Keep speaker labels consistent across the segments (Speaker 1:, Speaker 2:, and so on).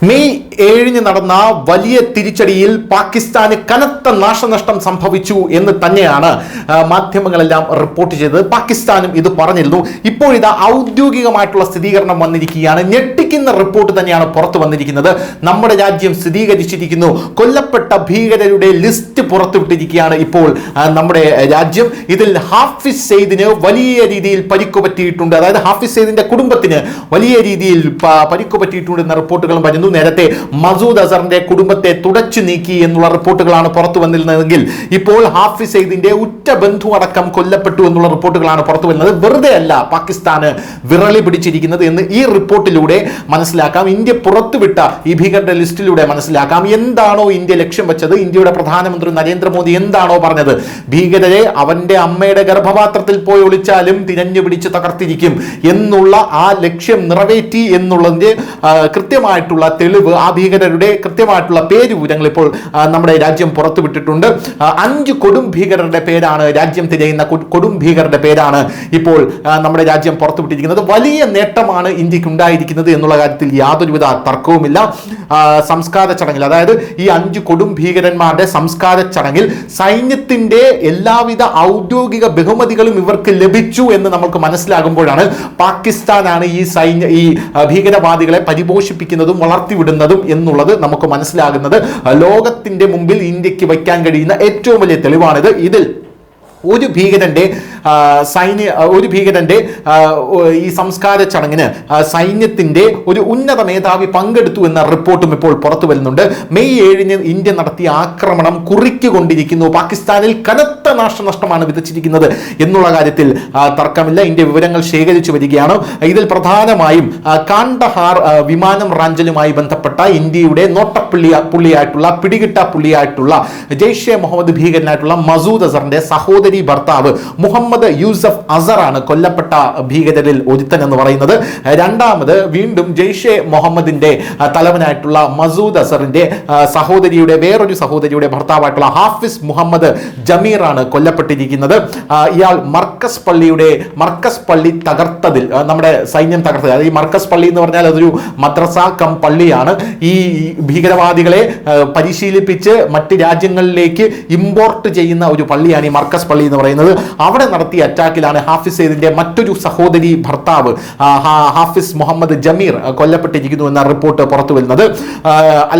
Speaker 1: May 7 നടന്ന വലിയ തിരിച്ചടിയിൽ പാകിസ്ഥാന് കനത്ത നാശനഷ്ടം സംഭവിച്ചു എന്ന് തന്നെയാണ് മാധ്യമങ്ങളെല്ലാം റിപ്പോർട്ട് ചെയ്തത്. പാകിസ്ഥാനും ഇത് പറഞ്ഞിരുന്നു. ഇപ്പോൾ ഇത് ഔദ്യോഗികമായിട്ടുള്ള സ്ഥിരീകരണം വന്നിരിക്കുകയാണ്. ഞെട്ടിക്കുന്ന റിപ്പോർട്ട് തന്നെയാണ് പുറത്തു വന്നിരിക്കുന്നത്. നമ്മുടെ രാജ്യം സ്ഥിരീകരിച്ചിരിക്കുന്നു. കൊല്ലപ്പെട്ട ഭീകരരുടെ ലിസ്റ്റ് പുറത്തുവിട്ടിരിക്കുകയാണ് ഇപ്പോൾ നമ്മുടെ രാജ്യം. ഇതിൽ ഹാഫിസ് സെയ്ദിന് വലിയ രീതിയിൽ പരിക്ക് പറ്റിയിട്ടുണ്ട്. അതായത് ഹാഫിസ് സെയ്ദിന്റെ കുടുംബത്തിന് വലിയ രീതിയിൽ പരിക്ക് പറ്റിയിട്ടുണ്ട് എന്ന റിപ്പോർട്ടുകളും വരുന്നു. നേരത്തെ മസൂദ് അസറിന്റെ കുടുംബത്തെ തുടച്ചു നീക്കി എന്നുള്ള റിപ്പോർട്ടുകളാണ് പുറത്തു വന്നിരുന്നതെങ്കിൽ ഇപ്പോൾ ഹാഫിസ് സെയ്ദിന്റെ ഉറ്റ ബന്ധു അടക്കം കൊല്ലപ്പെട്ടു എന്നുള്ള റിപ്പോർട്ടുകളാണ് പുറത്തു വരുന്നത്. വെറുതെ അല്ല പാകിസ്ഥാന് വിറളി പിടിച്ചിരിക്കുന്നത് എന്ന് ഈ റിപ്പോർട്ടിലൂടെ മനസ്സിലാക്കാം. ഇന്ത്യ പുറത്തുവിട്ട ഈ ഭീകരരുടെ ലിസ്റ്റിലൂടെ മനസ്സിലാക്കാം. എന്താണോ ഇന്ത്യ ലക്ഷ്യം വെച്ചത്, ഇന്ത്യയുടെ പ്രധാനമന്ത്രി നരേന്ദ്രമോദി എന്താണോ പറഞ്ഞത്, ഭീകരരെ അവന്റെ അമ്മയുടെ ഗർഭപാത്രത്തിൽ പോയി ഒളിച്ചാലും തിരഞ്ഞു പിടിച്ച് തകർത്തിരിക്കും എന്നുള്ള ആ ലക്ഷ്യം നിറവേറ്റി എന്നുള്ളതിന്റെ കൃത്യമായിട്ടുള്ള തെളിവ്, ആ ഭീകരരുടെ കൃത്യമായിട്ടുള്ള പേര് വിവരങ്ങൾ ഇപ്പോൾ നമ്മുടെ രാജ്യം പുറത്തുവിട്ടിട്ടുണ്ട്. 5 കൊടും ഭീകരരുടെ പേരാണ്, രാജ്യം തിരയുന്ന കൊടും ഭീകരരുടെ പേരാണ് ഇപ്പോൾ നമ്മുടെ രാജ്യം പുറത്തുവിട്ടിരിക്കുന്നത്. വലിയ നേട്ടമാണ് ഇന്ത്യക്ക് ഉണ്ടായിരിക്കുന്നത് എന്നുള്ള കാര്യത്തിൽ യാതൊരുവിധ തർക്കവുമില്ല. സംസ്കാര ചടങ്ങിൽ, അതായത് ഈ 5 കൊടും ഭീകരന്മാരുടെ സംസ്കാര ചടങ്ങിൽ സൈന്യത്തിന്റെ എല്ലാവിധ ഔദ്യോഗിക ബഹുമതികളും ഇവർക്ക് ലഭിച്ചു എന്ന് നമുക്ക് മനസ്സിലാകുമ്പോഴാണ് പാകിസ്ഥാനാണ് ഈ ഭീകരവാദികളെ പരിപോഷിപ്പിക്കുന്നതും വളർത്തിവിടുന്നതും എന്നുള്ളത് നമുക്ക് മനസ്സിലാകുന്നത്. ലോകത്തിന്റെ മുമ്പിൽ ഇന്ത്യക്ക് വയ്ക്കാൻ കഴിയുന്ന ഏറ്റവും വലിയ തെളിവാണിത്. ഇതിൽ ഒരു ഭീകരന്റെ ഈ സംസ്കാര ചടങ്ങിന് സൈന്യത്തിന്റെ ഒരു ഉന്നത മേധാവി പങ്കെടുത്തു എന്ന റിപ്പോർട്ടും ഇപ്പോൾ പുറത്തു വരുന്നുണ്ട്. മെയ് 7 ഇന്ത്യ നടത്തിയ ആക്രമണം കുറിക്കൊണ്ടിരിക്കുന്നു. പാകിസ്ഥാനിൽ കനത്ത നാശനഷ്ടമാണ് വിതച്ചിരിക്കുന്നത് എന്നുള്ള കാര്യത്തിൽ തർക്കമില്ല. ഇന്ത്യ വിവരങ്ങൾ ശേഖരിച്ചു വരികയാണ്. ഇതിൽ പ്രധാനമായും കാണ്ഡഹാർ വിമാനം റാഞ്ചലുമായി ബന്ധപ്പെട്ട ഇന്ത്യയുടെ നോട്ടപ്പുള്ളിയായിട്ടുള്ള പിടികിട്ട പുള്ളിയായിട്ടുള്ള ജെയ്ഷെ മുഹമ്മദ് ഭീകരനായിട്ടുള്ള മസൂദ് അസറിന്റെ സഹോദരി ഭർത്താവ് മുഹമ്മദ് യൂസഫ് അസറാണ് കൊല്ലപ്പെട്ട ഭീകരരിൽ ഒരുത്തൻ എന്ന് പറയുന്നത്. രണ്ടാമത് വീണ്ടും ജെയ്ഷെ മുഹമ്മദിന്റെ തലവനായിട്ടുള്ള മസൂദ് അസറിന്റെ വേറൊരു സഹോദരിയുടെ ഭർത്താവായിട്ടുള്ള ഹാഫിസ് മുഹമ്മദ് ജമീർ ആണ് കൊല്ലപ്പെട്ടിരിക്കുന്നത്. ഇയാൾ മർക്കസ് പള്ളി തകർത്തതിൽ, നമ്മുടെ സൈന്യം തകർത്തത്, അതായത് ഈ മർക്കസ് പള്ളി എന്ന് പറഞ്ഞാൽ അതൊരു മദ്രസ കം പള്ളിയാണ്. ഈ ഭീകരവാദികളെ പരിശീലിപ്പിച്ച് മറ്റ് രാജ്യങ്ങളിലേക്ക് ഇമ്പോർട്ട് ചെയ്യുന്ന ഒരു പള്ളിയാണ് ഈ മർക്കസ് പള്ളി എന്ന് പറയുന്നത്. അവിടെ നടത്തിയ അറ്റാക്കിലാണ് ഹാഫിസ് സെയ്ദിന്റെ മറ്റൊരു സഹോദരി ഭർത്താവ് ഹാഫിസ് മുഹമ്മദ് ജമീർ കൊല്ലപ്പെട്ടിരിക്കുന്നു എന്ന റിപ്പോർട്ട് പുറത്തു വരുന്നത്.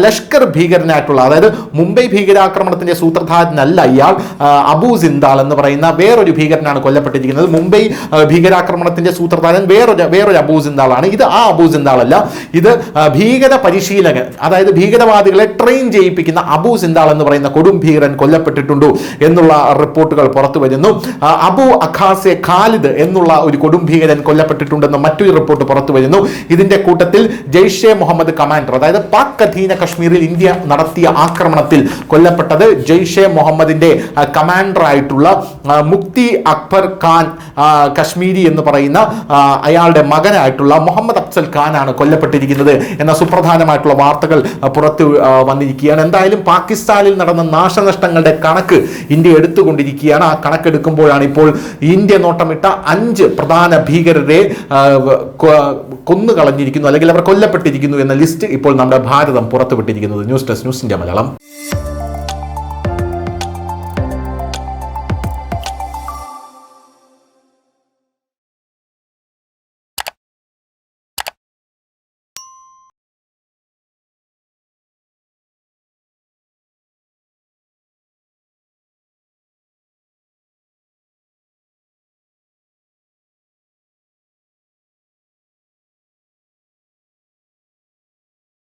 Speaker 1: ലഷ്കർ ഭീകരനായിട്ടുള്ള, അതായത് മുംബൈ ഭീകരാക്രമണത്തിന്റെ സൂത്രധാരനല്ല ഇയാൾ, അബു സിന്ദാൾ എന്ന് പറയുന്ന വേറൊരു ഭീകരനാണ് കൊല്ലപ്പെട്ടിരിക്കുന്നത്. മുംബൈ ഭീകരാക്രമണത്തിന്റെ സൂത്രധാരൻ വേറൊരു അബു സിന്ദാളാണ്. ഇത് ആ അബു സിന്ദാൾ അല്ല, ഇത് ഭീകര പരിശീലകൻ, അതായത് ഭീകരവാദികളെ ട്രെയിൻ ചെയ്യിപ്പിക്കുന്ന അബു സിന്ദാൾ എന്ന് പറയുന്ന കൊടും ഭീകരൻ കൊല്ലപ്പെട്ടിട്ടുണ്ടോ എന്നുള്ള റിപ്പോർട്ടുകൾ പുറത്തു വരുന്നു. അബു അഖാസെ ഖാലിദ് എന്നുള്ള ഒരു കൊടും ഭീകരൻ കൊല്ലപ്പെട്ടിട്ടുണ്ടെന്ന് മറ്റൊരു റിപ്പോർട്ട് പുറത്തു വരുന്നു. ഇതിന്റെ കൂട്ടത്തിൽ ജെയ്ഷെ മുഹമ്മദ് കമാൻഡർ, അതായത് പാക് അധീന കശ്മീരിൽ ഇന്ത്യ നടത്തിയ ആക്രമണത്തിൽ കൊല്ലപ്പെട്ടത് ജെയ്ഷെ മുഹമ്മദിന്റെ കമാൻഡർ ആയിട്ടുള്ള മുക്തി അക്ബർ ഖാൻ കശ്മീരി എന്ന് പറയുന്ന അയാളുടെ മകനായിട്ടുള്ള മുഹമ്മദ് അഫ്സൽ ഖാൻ ആണ് കൊല്ലപ്പെട്ടിരിക്കുന്നത് എന്ന സുപ്രധാനമായിട്ടുള്ള വാർത്തകൾ പുറത്തു വന്നിരിക്കുകയാണ്. എന്തായാലും പാകിസ്ഥാനിൽ നടന്ന നാശനഷ്ടങ്ങളുടെ കണക്ക് ഇന്ത്യ എടുത്തുകൊണ്ടിരിക്കുകയാണ്. ആ കണക്കെടുക്കുമ്പോഴാണ് ഇപ്പോൾ ഇന്ത്യ നോട്ടമിട്ട 5 പ്രധാന ഭീകരരെ കൊന്നുകളഞ്ഞിരിക്കുന്നു, അല്ലെങ്കിൽ അവർ കൊല്ലപ്പെട്ടിരിക്കുന്നു എന്ന ലിസ്റ്റ് ഇപ്പോൾ നമ്മുടെ ഭാരതം പുറത്തുവിട്ടിരിക്കുന്നത്. News desk, news India Malayalam.